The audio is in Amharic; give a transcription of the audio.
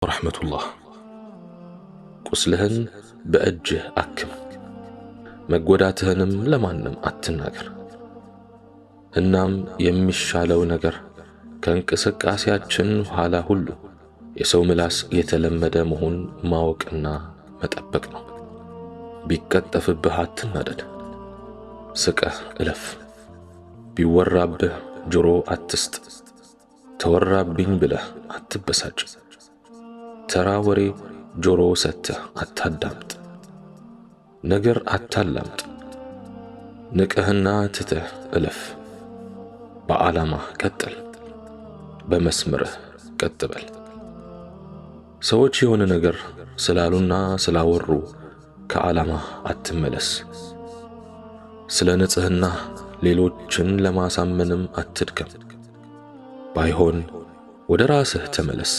ወረሕመቱላህ። ቁስልህን በእጅህ አክም፣ መጎዳትህንም ለማንም አትናገር። እናም የሚሻለው ነገር ከእንቅስቃሴያችን ኋላ ሁሉ የሰው ምላስ የተለመደ መሆን ማወቅና መጠበቅ ነው። ቢቀጠፍብህ አትናደድ፣ ስቀህ እለፍ። ቢወራብህ ጆሮ አትስጥ፣ ተወራብኝ ብለህ አትበሳጭ። ተራ ወሬ ጆሮ ሰጥተህ አታዳምጥ፣ ነገር አታላምጥ። ንቀህና ትተህ እለፍ። በዓላማህ ቀጥል፣ በመስመርህ ቀጥ በል። ሰዎች የሆነ ነገር ስላሉና ስላወሩ ከዓላማህ አትመለስ። ስለ ንጽህና ሌሎችን ለማሳመንም አትድከም። ባይሆን ወደ ራስህ ተመለስ።